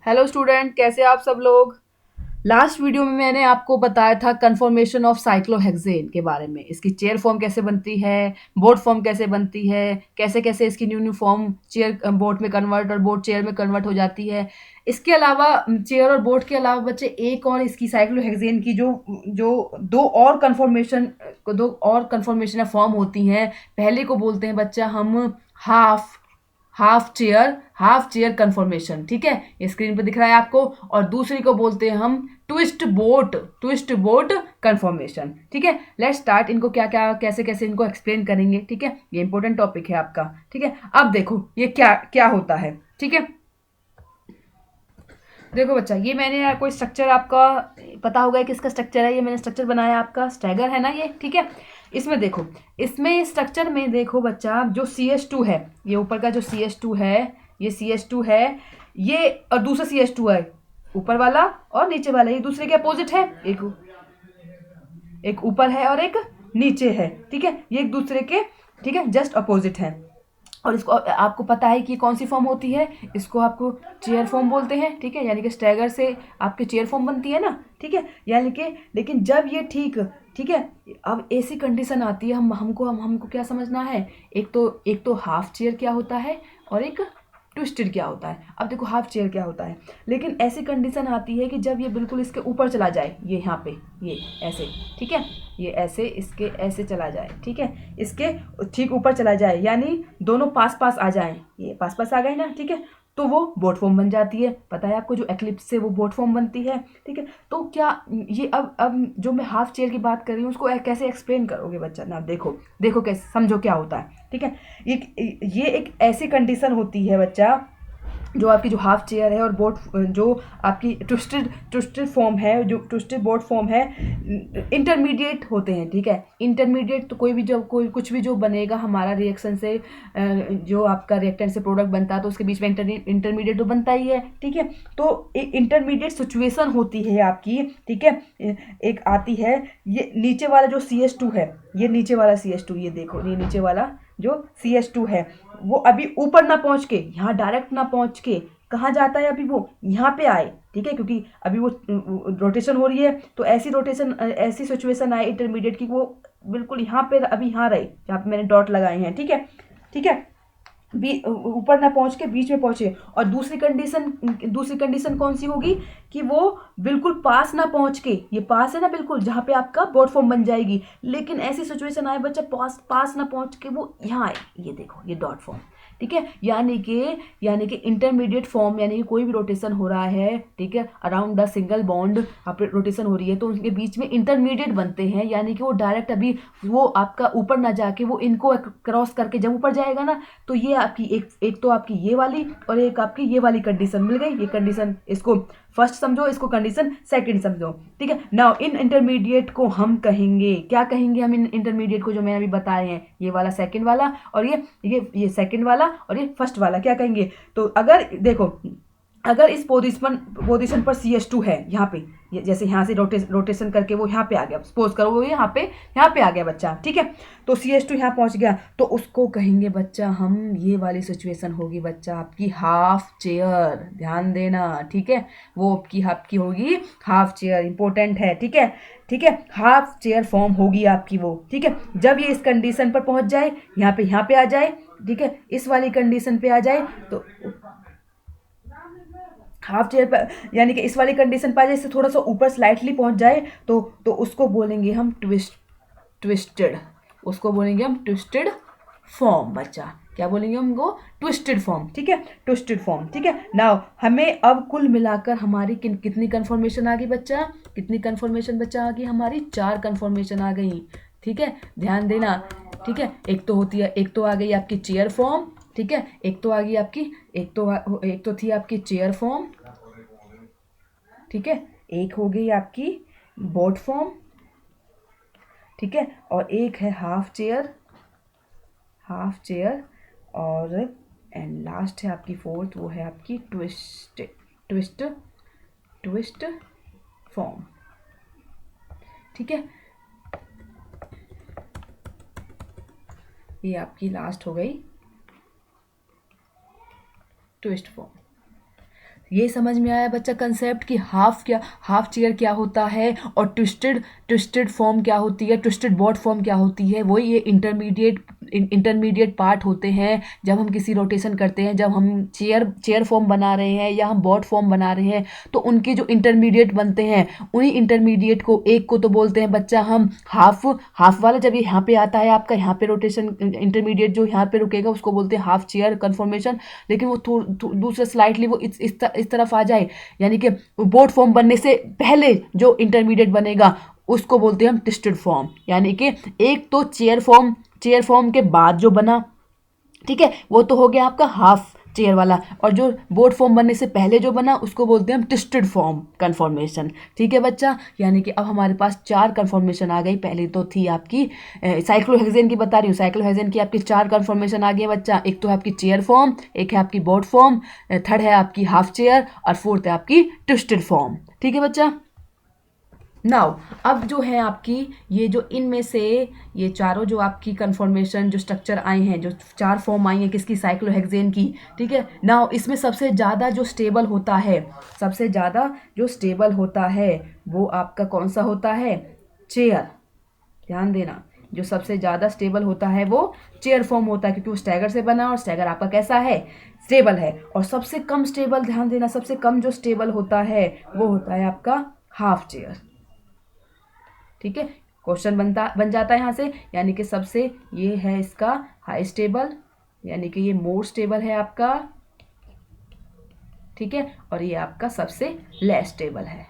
Hello student, कैसे आप सब लोग। लास्ट वीडियो में मैंने आपको बताया था कन्फॉर्मेशन ऑफ साइक्लोहेक्सेन के बारे में, इसकी चेयर फॉर्म कैसे बनती है, बोट फॉर्म कैसे बनती है, कैसे कैसे इसकी new new form chair boat में कन्वर्ट और बोट चेयर में कन्वर्ट हो जाती है। इसके अलावा चेयर और बोट के अलावा बच्चे एक और इसकी साइक्लोहेक्सेन की जो जो दो और कन्फॉर्मेशन फॉर्म होती हैं। पहले को बोलते हैं बच्चा हम हाफ हाफ चेयर कन्फॉर्मेशन, ठीक है, ये स्क्रीन पे दिख रहा है आपको। और दूसरी को बोलते हैं हम ट्विस्ट बोट कन्फॉर्मेशन, ठीक है। लेट्स स्टार्ट, इनको क्या क्या कैसे कैसे इनको एक्सप्लेन करेंगे, ठीक है। ये इंपॉर्टेंट टॉपिक है आपका, ठीक है। अब देखो ये क्या क्या होता है, ठीक है। देखो बच्चा, ये मैंने कोई स्ट्रक्चर आपका पता होगा कि इसका स्ट्रक्चर है, ये मैंने स्ट्रक्चर बनाया आपका स्टैगर है ना ये, ठीक है। इसमें देखो, इसमें स्ट्रक्चर में देखो बच्चा, जो CH2 है, ये ऊपर का जो CH2 है, ये CH2 है, ये और दूसरा CH2 है, ऊपर वाला और नीचे वाला, ये दूसरे के अपोजिट है। एक ऊपर है और एक नीचे है, ठीक है, ये एक दूसरे के, ठीक है, जस्ट अपोजिट है। और इसको आपको पता है कि कौन सी फॉर्म होती है, इसको आपको चेयर फॉर्म बोलते हैं, ठीक है, यानी कि स्टैगर से आपके चेयर फॉर्म बनती है ना, ठीक है। यानी कि लेकिन जब ये ठीक है, अब ऐसी कंडीशन आती है, हमको क्या समझना है। एक तो हाफ चेयर क्या होता है और एक ट्विस्टेड क्या होता है। अब देखो हाफ चेयर क्या होता है, लेकिन ऐसी कंडीशन आती है कि जब ये बिल्कुल इसके ऊपर चला जाए, ये यहाँ पे, ये ऐसे, ठीक है, ये ऐसे इसके ऐसे चला जाए, ठीक है, इसके ठीक ऊपर चला जाए, यानी दोनों पास पास आ जाएं, ये पास पास आ गए ना, ठीक है, तो वो बोट फॉर्म बन जाती है। पता है आपको, जो एक्लिप्स से वो बोट फॉर्म बनती है, ठीक है। तो क्या ये अब जो मैं हाफ चेयर की बात कर रही हूँ उसको कैसे एक्सप्लेन करोगे बच्चा ना, देखो देखो कैसे समझो क्या होता है, ठीक है। ये एक ऐसी कंडीशन होती है बच्चा, जो आपकी जो हाफ चेयर है और बोट, जो आपकी ट्विस्टेड फॉर्म है, जो ट्विस्टेड बोट फॉर्म है, इंटरमीडिएट होते हैं, ठीक है। इंटरमीडिएट तो कोई कुछ भी जो बनेगा हमारा रिएक्शन से, जो आपका रिएक्टेंट से प्रोडक्ट बनता है, तो उसके बीच में इंटरमीडिएट तो बनता ही है, ठीक है। तो इंटरमीडिएट सिचुएशन होती है आपकी, ठीक है। एक आती है, ये नीचे वाला जो CH2 है, ये नीचे वाला CH2, ये देखो, ये नीचे वाला जो CH2 है, वो अभी ऊपर ना पहुंच के, यहाँ डायरेक्ट ना पहुंच के कहाँ जाता है, अभी वो यहाँ पे आए, ठीक है, क्योंकि अभी वो रोटेशन हो रही है, तो ऐसी सिचुएशन आए इंटरमीडिएट की, वो बिल्कुल यहाँ पे अभी यहाँ रहे, जहाँ पे मैंने डॉट लगाए हैं, ठीक है, ठीक है। ऊपर ना पहुंच के बीच में पहुंचे। और दूसरी कंडीशन कौन सी होगी, कि वो बिल्कुल पास ना पहुंच के, ये पास है ना बिल्कुल, जहां पे आपका बोट फॉर्म बन जाएगी, लेकिन ऐसी सिचुएशन आए बच्चा, पास पास ना पहुंच के वो यहाँ आए, ये देखो ये डॉट फॉर्म, ठीक है। यानी कि इंटरमीडिएट फॉर्म, यानी कि कोई भी रोटेशन हो रहा है, ठीक है, अराउंड द सिंगल बॉन्ड आप रोटेशन हो रही है, तो उनके बीच में इंटरमीडिएट बनते हैं, यानी कि वो डायरेक्ट अभी वो आपका ऊपर ना जाके, वो इनको क्रॉस करके जब ऊपर जाएगा ना, तो ये आपकी एक तो आपकी ये वाली और एक आपकी ये वाली कंडीशन मिल गई। ये कंडीशन, इसको फर्स्ट समझो, इसको कंडीशन सेकंड समझो, ठीक है। नाउ इन इंटरमीडिएट को हम कहेंगे, क्या कहेंगे हम इन इंटरमीडिएट को, जो मैंने अभी बताए हैं, ये वाला सेकंड वाला और ये सेकंड वाला और ये फर्स्ट वाला, क्या कहेंगे। तो अगर देखो, अगर इस पोजीशन पर CH2 है यहाँ पे, जैसे यहाँ से रोटेशन करके वो यहाँ पे आ गया, सपोज करो वो यहाँ पे आ गया बच्चा, ठीक है। तो CH2 यहाँ पहुँच गया, तो उसको कहेंगे बच्चा हम, ये वाली सिचुएशन होगी बच्चा आपकी हाफ चेयर, ध्यान देना, ठीक है। वो आपकी होगी हाफ चेयर, इंपॉर्टेंट है, ठीक है, ठीक है। हाफ चेयर फॉर्म होगी आपकी वो, ठीक है। जब ये इस कंडीशन पर पहुंच जाए, यहाँ पे आ जाए, ठीक है, इस वाली कंडीशन पे आ जाए, तो हाफ चेयर पर, यानी कि इस वाली कंडीशन पर आ जाए, इससे थोड़ा सा ऊपर स्लाइटली पहुंच जाए, तो उसको बोलेंगे हम ट्विस्टेड, उसको बोलेंगे हम ट्विस्टेड फॉर्म बच्चा, क्या बोलेंगे हमको, ट्विस्टेड फॉर्म, ठीक है, ट्विस्टेड फॉर्म, ठीक है। नाउ हमें अब कुल मिलाकर हमारी कितनी कंफर्मेशन आ गई बच्चा, कितनी कंफर्मेशन बच्चा आ गई हमारी, 4 कंफर्मेशन आ गई, ठीक है, ध्यान देना, ठीक है। एक तो आ गई आपकी चेयर फॉर्म, ठीक है, एक तो आ गई आपकी, एक तो थी आपकी चेयर फॉर्म, ठीक है, एक हो गई आपकी बोट फॉर्म, ठीक है, और एक है हाफ चेयर, और एंड लास्ट है आपकी फोर्थ, वो है आपकी ट्विस्ट ट्विस्ट फॉर्म, ठीक है। ये आपकी लास्ट हो गई ट्विस्ट फॉर्म। ये समझ में आया बच्चा कंसेप्ट कि हाफ चेयर क्या होता है और ट्विस्टेड फॉर्म क्या होती है, ट्विस्टेड बॉट फॉर्म क्या होती है। वही ये इंटरमीडिएट पार्ट होते हैं जब हम किसी रोटेशन करते हैं, जब हम चेयर फॉर्म बना रहे हैं या हम बॉट फॉर्म बना रहे हैं, तो उनके जो इंटरमीडिएट बनते हैं उन्हीं इंटरमीडिएट को एक को तो बोलते हैं बच्चा हम हाफ वाला। जब ये यहाँ पे आता है आपका, यहाँ पे रोटेशन इंटरमीडिएट जो यहाँ पे रुकेगा उसको बोलते हैं हाफ चेयर कन्फॉर्मेशन। लेकिन वो दूसरा स्लाइटली वो इस तरफ आ जाए, यानी कि बोट फॉर्म बनने से पहले जो इंटरमीडिएट बनेगा उसको बोलते हैं हम ट्विस्टेड फॉर्म। यानी कि एक तो चेयर फॉर्म के बाद जो बना, ठीक है, वो तो हो गया आपका हाफ चेयर वाला, और जो बोट फॉर्म बनने से पहले जो बना उसको बोलते हैं हम ट्विस्टेड फॉर्म कन्फॉर्मेशन। ठीक है बच्चा, यानी कि अब हमारे पास 4 कन्फॉर्मेशन आ गई। पहले तो थी आपकी साइक्लोहेक्सेन की बता रही हूँ, साइक्लोहेक्सेन की आपकी 4 कन्फॉर्मेशन आ गई बच्चा। एक तो है आपकी चेयर फॉर्म, एक है आपकी बोट फॉर्म, थर्ड है आपकी हाफ चेयर, और फोर्थ है आपकी ट्विस्टेड फॉर्म। ठीक है बच्चा। नाउ अब जो है आपकी ये जो इनमें से ये चारों जो आपकी कन्फॉर्मेशन जो स्ट्रक्चर आए हैं, जो 4 फॉर्म आई हैं किसकी, साइक्लोहेक्सेन की। ठीक है, नाउ इसमें सबसे ज़्यादा जो स्टेबल होता है, सबसे ज़्यादा जो स्टेबल होता है वो आपका कौन सा होता है, चेयर। ध्यान देना, जो सबसे ज़्यादा स्टेबल होता है वो चेयर फॉर्म होता है, क्योंकि वो स्टैगर से बना और स्टैगर आपका कैसा है, स्टेबल है। और सबसे कम स्टेबल, ध्यान देना, सबसे कम जो स्टेबल होता है वो होता है आपका हाफ चेयर। ठीक है, क्वेश्चन बन जाता है यहाँ से, यानी कि सबसे ये है इसका हाई स्टेबल, यानी कि ये मोर स्टेबल है आपका। ठीक है, और ये आपका सबसे लेस स्टेबल है।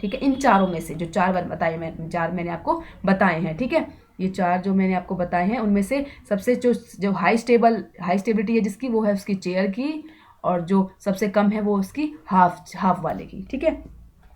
ठीक है, इन चारों में से जो 4 बताए 4 मैंने आपको बताए हैं। ठीक है, ये 4 जो मैंने आपको बताए हैं उनमें से सबसे जो हाई स्टेबिलिटी है जिसकी, वो है उसकी चेयर की, और जो सबसे कम है वो उसकी हाफ वाले की। ठीक है,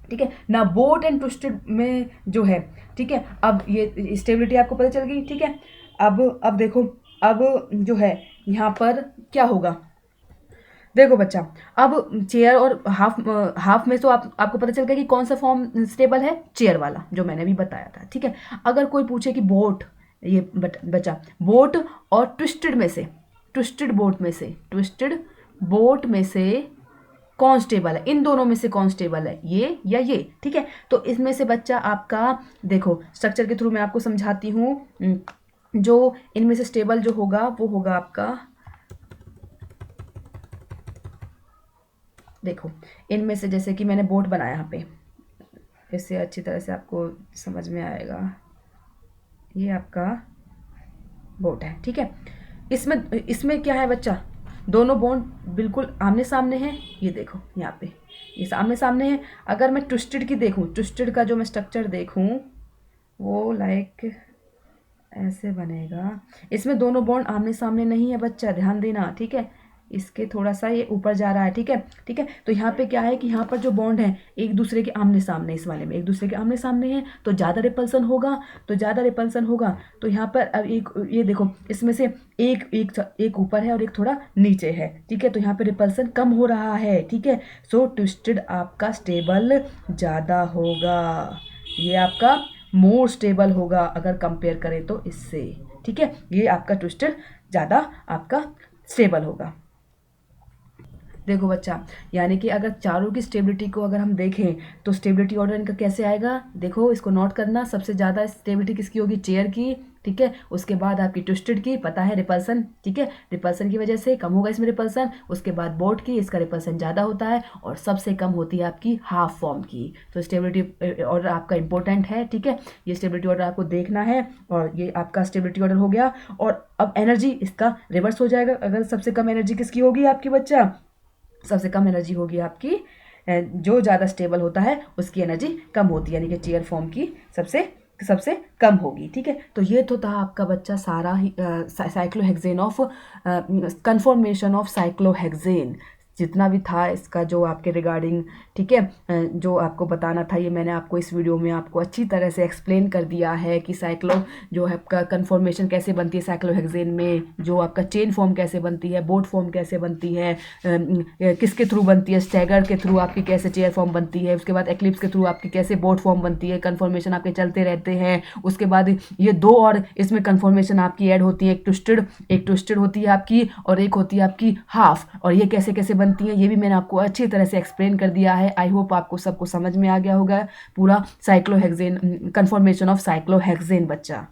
ठीक है ना, बोट एंड ट्विस्टेड में जो है, ठीक है, अब ये स्टेबिलिटी आपको पता चल गई। ठीक है, अब देखो, अब जो है यहाँ पर क्या होगा, देखो बच्चा, अब चेयर और हाफ में तो आपको पता चल गया कि कौन सा फॉर्म स्टेबल है, चेयर वाला जो मैंने भी बताया था। ठीक है, अगर कोई पूछे कि बोट, ये बच्चा बोट और ट्विस्टेड बोट में से कौन स्टेबल है, इन दोनों में से कौन स्टेबल है, ये या ये। ठीक है, तो इसमें से बच्चा आपका देखो स्ट्रक्चर के थ्रू मैं आपको समझाती हूँ। जो इनमें से स्टेबल जो होगा वो होगा आपका, देखो इनमें से जैसे कि मैंने बोट बनाया यहाँ पे, इससे अच्छी तरह से आपको समझ में आएगा। ये आपका बोट है। ठीक है, इसमें क्या है बच्चा, दोनों बॉन्ड बिल्कुल आमने सामने हैं। ये देखो यहाँ पे ये आमने सामने है। अगर मैं ट्विस्टेड की देखूँ, ट्विस्टेड का जो मैं स्ट्रक्चर देखूँ वो लाइक ऐसे बनेगा। इसमें दोनों बॉन्ड आमने सामने नहीं है बच्चा, ध्यान देना। ठीक है, इसके थोड़ा सा ये ऊपर जा रहा है। ठीक है, ठीक है, तो यहाँ पे क्या है कि यहाँ पर जो बॉन्ड है एक दूसरे के आमने सामने, इस वाले में एक दूसरे के आमने सामने है, तो ज़्यादा रिपल्सन होगा। तो यहाँ पर अब ये देखो, इसमें से एक ऊपर है और एक थोड़ा नीचे है। ठीक है, तो यहाँ पे रिपल्सन कम हो रहा है। ठीक है, सो ट्विस्टेड आपका स्टेबल ज़्यादा होगा, ये आपका मोर स्टेबल होगा अगर कंपेयर करें तो इससे। ठीक है, ये आपका ट्विस्टेड ज़्यादा आपका स्टेबल होगा। देखो बच्चा, यानी कि अगर चारों की स्टेबिलिटी को अगर हम देखें तो स्टेबिलिटी ऑर्डर इनका कैसे आएगा, देखो इसको नोट करना। सबसे ज़्यादा स्टेबिलिटी किसकी होगी, चेयर की। ठीक है, उसके बाद आपकी ट्विस्टेड की, पता है रिपल्सन। ठीक है, रिपल्सन की वजह से कम होगा इसमें रिपल्सन। उसके बाद बोट की, इसका रिपल्सन ज़्यादा होता है, और सबसे कम होती है आपकी हाफ फॉर्म की। तो स्टेबिलिटी ऑर्डर आपका इंपॉर्टेंट है। ठीक है, ये स्टेबिलिटी ऑर्डर आपको देखना है, और ये आपका स्टेबिलिटी ऑर्डर हो गया। और अब एनर्जी इसका रिवर्स हो जाएगा। अगर सबसे कम एनर्जी किसकी होगी आपकी बच्चा, सबसे कम एनर्जी होगी आपकी, जो ज़्यादा स्टेबल होता है उसकी एनर्जी कम होती है, यानी कि चेयर फॉर्म की सबसे कम होगी। ठीक है, तो ये तो था आपका बच्चा सारा ही cyclohexane of conformation of cyclohexane, जितना भी था इसका जो आपके रिगार्डिंग। ठीक है, जो आपको बताना था ये मैंने आपको इस वीडियो में आपको अच्छी तरह से एक्सप्लेन कर दिया है कि साइक्लो जो है आपका कन्फॉर्मेशन कैसे बनती है साइक्लोहेक्सेन में, जो आपका चेन फॉर्म कैसे बनती है, बोट फॉर्म कैसे बनती है, किसके थ्रू बनती है, स्टैगर के थ्रू आपकी कैसे चेयर फॉर्म बनती है, उसके बाद एक्लिप्स के थ्रू आपकी कैसे बोट फॉर्म बनती है, कन्फॉर्मेशन आपके चलते रहते हैं। उसके बाद ये 2 और इसमें कन्फॉर्मेशन आपकी ऐड होती है, एक ट्विस्टेड होती है आपकी, और एक होती है आपकी हाफ। और ये कैसे कैसे बनती बनती हैं ये भी मैंने आपको अच्छी तरह से एक्सप्लेन कर दिया है। आई होप आपको सबको समझ में आ गया होगा पूरा साइक्लोहेक्सेन, कन्फॉर्मेशन ऑफ साइक्लोहेक्सेन बच्चा।